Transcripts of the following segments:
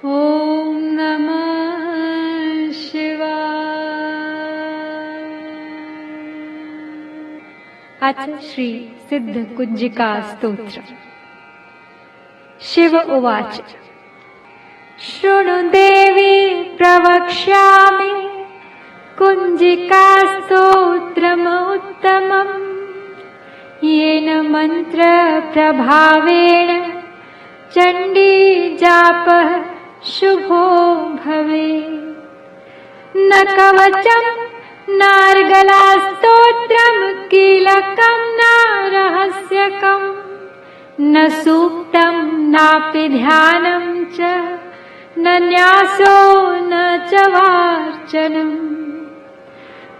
ओम नमः शिवाय। अथ श्री सिद्ध कुंजिका स्तोत्र। शिव उवाच। शृणु देवी प्रवक्ष्यामि कुंजिका स्तोत्रमुत्तमम्। येन मंत्र प्रभावेण चंडी जापः शुभो भवे। न कवचम् नार्गलास्तोत्रम् कीलकम् न रहस्यकम्। न सूक्तम् नापि ध्यानम् च न न्यासो न च वार्चनम्।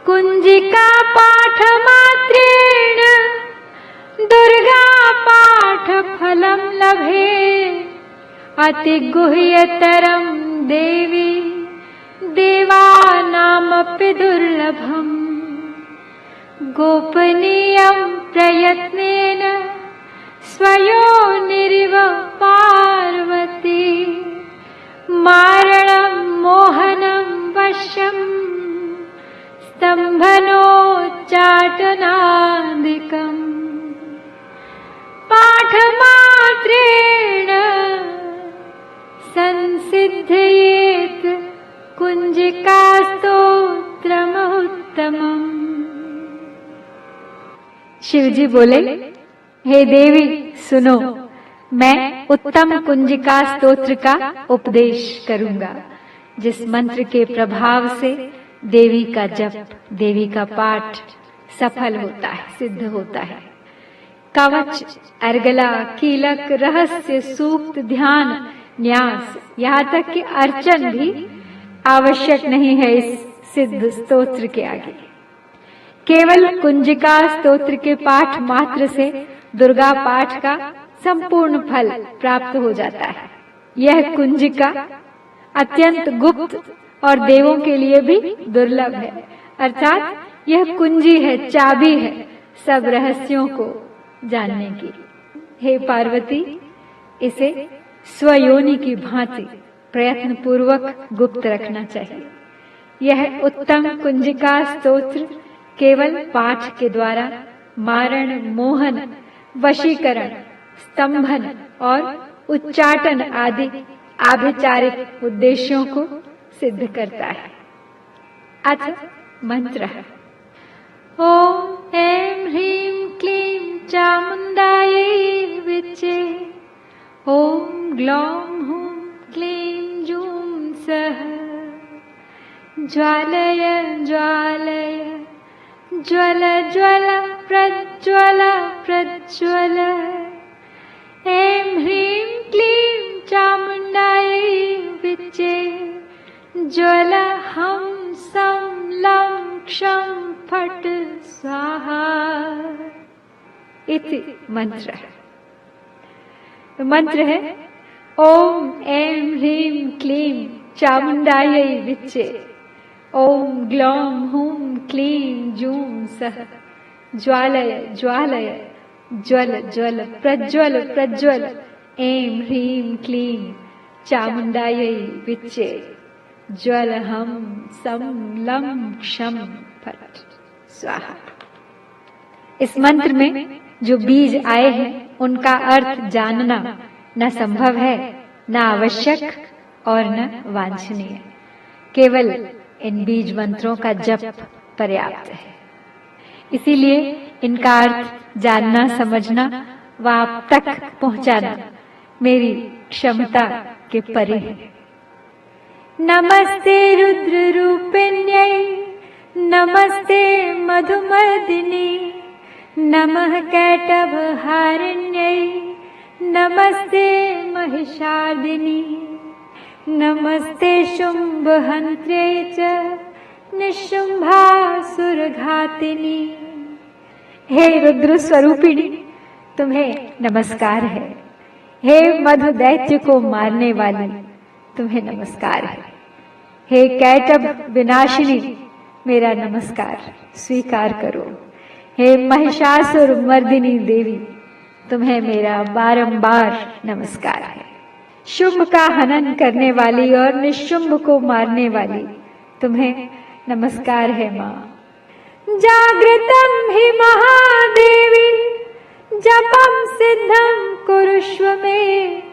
कुंजिका पाठमात्रेण दुर्गा पाठफलम् लभे। अतिगुह्यतरं देवी देवानामपि दुर्लभम्। गोपनीयं प्रयत्नेन स्वयोनिरिव पार्वती। मारणं मोहनं वश्यं स्तम्भनोच्चाटनादिकम्। पाठमात्रेण संसिद्धयेत् कुंजिका स्तोत्रमुत्तमम्। शिवजी बोले, हे देवी सुनो, मैं उत्तम कुंजिका स्तोत्र का उपदेश करूंगा, जिस मंत्र के प्रभाव से देवी का जप, देवी का पाठ सफल होता है, सिद्ध होता है। कवच, अर्गला, कीलक, रहस्य, सूक्त, ध्यान, न्यास, यहाँ तक कि अर्चन भी आवश्यक नहीं है इस सिद्ध स्तोत्र के आगे। केवल कुंजिका स्तोत्र के पाठ मात्र से दुर्गा पाठ का संपूर्ण फल प्राप्त हो जाता है। यह कुंजिका अत्यंत गुप्त और देवों के लिए भी दुर्लभ है, अर्थात यह कुंजी है, चाबी है सब रहस्यों को जानने की। हे पार्वती, इसे स्वयोनि की भांति प्रयत्न पूर्वक गुप्त रखना चाहिए। यह उत्तम कुंजिका स्तोत्र केवल पाठ के द्वारा मारण, मोहन, वशीकरण, स्तंभन और उच्चाटन आदि आभिचारिक उद्देश्यों को सिद्ध करता है। अथ मंत्र है। ओम ऐं ह्रीं क्लीं चामुंडायै विचे। ओम ग्लौं हूं क्लीं जूं सः। ज्वालय ज्वालय ज्वल ज्वल प्रज्वल प्रज्वल। ऐं ह्रीं क्लीं चामुंडायै विचे। ज्वल हं सं लं क्षं फट् स्वाहा। इति मंत्र है। मंत्र है ओम ऐं ह्रीं क्लीं चामुंडायै विचे। ओम ग्लौं हूं क्लीं जूं सः। ज्वालय ज्वालय ज्वल ज्वल प्रज्वल प्रज्वल। ऐं ह्रीं क्लीं चामुंडायै विचे। ज्वल हं सं लं क्षं फट् स्वाहा। इस मंत्र में जो बीज आए हैं उनका अर्थ जानना न संभव है, न आवश्यक और न वांछनीय। केवल इन बीज मंत्रों का जप पर्याप्त है। इसीलिए इनका अर्थ जानना, समझना व आप तक पहुंचाना मेरी क्षमता के परे है। नमस्ते रुद्र रूपिण्यै नमस्ते मधुमर्दिनी। नमः कैटभहारिण्यै नमस्ते महिषादिनी। नमस्ते शुंभहन्त्र्यै च निशुंभासुरघातिनी। हे रुद्र स्वरूपिणी, तुम्हें नमस्कार है। हे मधु दैत्य को मारने वाली, तुम्हें नमस्कार है। हे कैटभ विनाशिनी, मेरा नमस्कार स्वीकार करो। हे महिषासुर मर्दिनी देवी, तुम्हें मेरा बारंबार नमस्कार है। शुंभ का हनन करने वाली और निशुंभ को मारने वाली, तुम्हें नमस्कार है माँ। जागृतम हि महादेवी जपम सिद्धम कुरुष्व में,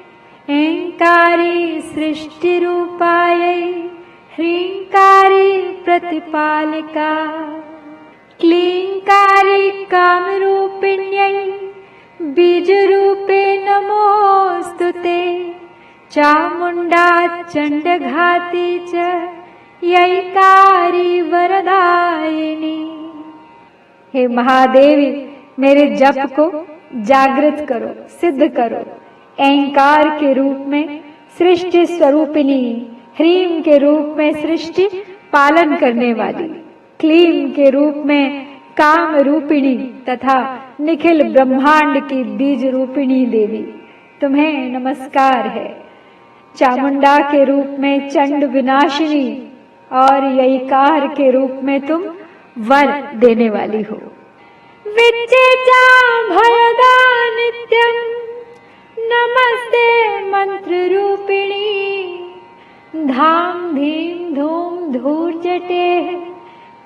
ऐंकारी सृष्टि रूपायै ह्रींकारी प्रतिपालिका, क्लींकारी काम रूपिण्यै बीज रूपे नमोस्तुते, चामुंडा चंडघाती च यैकारी वरदायिनी। हे महादेवी, मेरे जप को जागृत करो, सिद्ध करो। ऐंकार के रूप में सृष्टि स्वरूपिणी, ह्रीम के रूप में सृष्टि पालन करने वाली, क्लीम के रूप में काम रूपिणी तथा निखिल ब्रह्मांड की बीज रूपिणी देवी, तुम्हें नमस्कार है। चामुंडा के रूप में चंड विनाशिनी और यैकार के रूप में तुम वर देने वाली हो। विच्चे चा भरदा नित्यम नमस्ते मंत्र रूपिणी, धाम धीम धूम धूर्जटे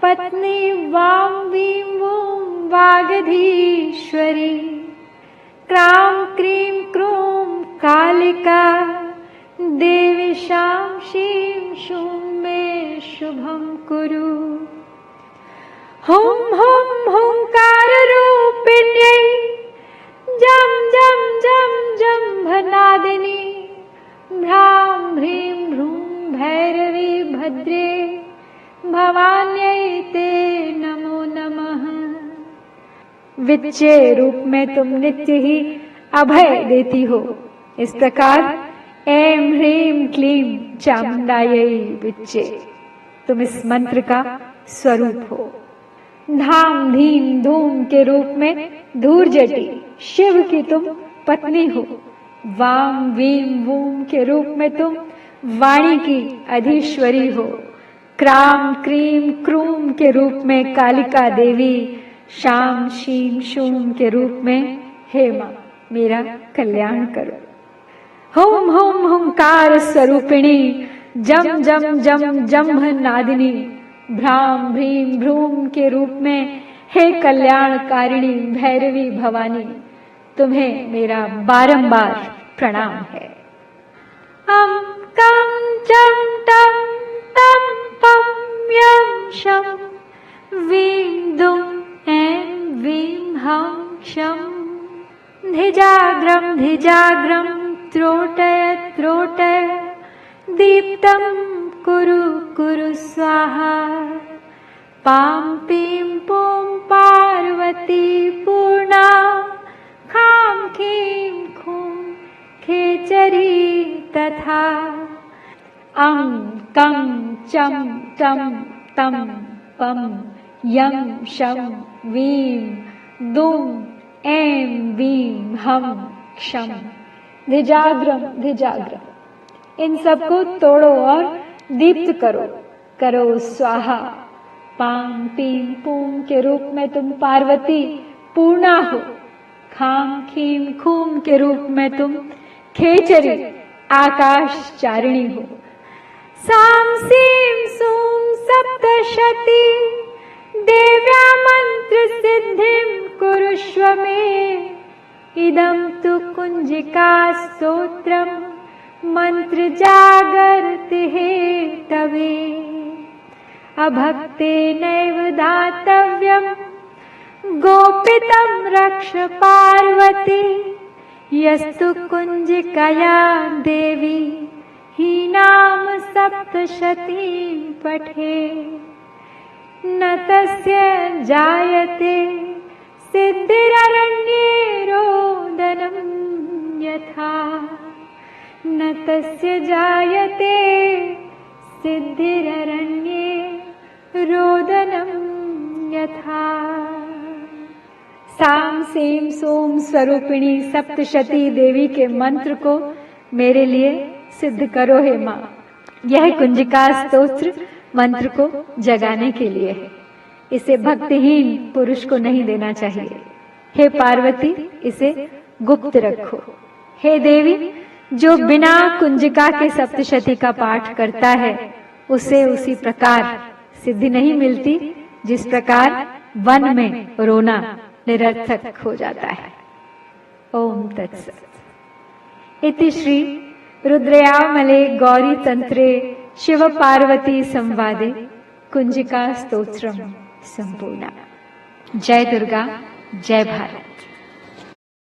पत्नी वाम Vim वूम वागधीश्वरी, cram cream क्रूम Kalika Devi शाम शीम शूम मे शुभम कुरु। हुम हुम हुंकार रूपिण्यै जम जम जम जम्भनादिनी, भ्राम भ्रीं भ्रूं भैरवी भद्रे भवान्यै ते नमो नमः। विच्चे रूप में तुम नित्य ही अभय देती हो। इस प्रकार ऐं ह्रीं क्लीं चामुंडायै विच्चे, तुम इस मंत्र का स्वरूप हो। धाम धीम धूम के रूप में धूर्जटी, शिव की तुम पत्नी हो। वाम वीम वूम के रूप में तुम वाणी की अधीश्वरी हो। क्राम क्रीम क्रूम के रूप में कालिका देवी, शाम शीम शूम के रूप में हे मां मेरा कल्याण करो। हुम हुम हुंकार स्वरूपिणी जम जम जम जम्भ नादिनी, भ्राम भ्रीं भ्रूम के रूप में हे कल्याणकारिणी भैरवी भवानी, तुम्हें मेरा बारंबार प्रणाम है। अम कम चम टम तम पम यम शम वीं दुम ऐं वीं हं शम, धिजाग्रम धिजाग्रम त्रोटय त्रोटय दीप्तं कुरु कुरु स्वाहा। पां पीं पूं पार्वती पूर्णा, खां खीं खूं खेचरी तथा। अं कं चं टं तं पं यं शं वीं दुं ऐं वीं हं क्षम, धिजाग्रम धिजाग्रम। इन सबको तोड़ो और दीप्त करो, करो स्वाहा। पां पीं पूं के रूप में तुम पार्वती पूर्णा हो। खां खीं खूं के रूप में तुम खेचरी आकाशचारिणी हो। साम सीं सूं सप्तशती देव्या मंत्र सिद्धिं कुरुष्व मे, इदं तु कुंजिका स्तोत्रम मंत्र जागर्ति हे तवे। अभक्तेनैव दातव्यं गोपितं रक्ष पार्वती, यस्तु कुंजिकया देवी हीनाम सप्तशतीं पठे। न तस्य जायते सिद्धिररण्ये रोदनं यथा, न तस्य जायते सिद्धिररण्ये रोदनं यथा। साम सेम सोम स्वरूपिणी सप्तशती देवी के मंत्र को मेरे लिए सिद्ध करो हे माँ। यह कुंजिका स्तोत्र मंत्र को जगाने के लिए है, इसे भक्तिहीन पुरुष को नहीं देना चाहिए। हे पार्वती, इसे गुप्त रखो। हे देवी, जो बिना कुंजिका के सप्तशती का पाठ करता है उसे उसी प्रकार सिद्धि नहीं मिलती जिस प्रकार वन में रोना निरर्थक हो जाता है। ओम तत्सत। इति श्री रुद्रयामले गौरी तंत्रे शिव पार्वती संवादे कुंजिका स्तोत्रम संपूर्ण। जय दुर्गा, जय भारत।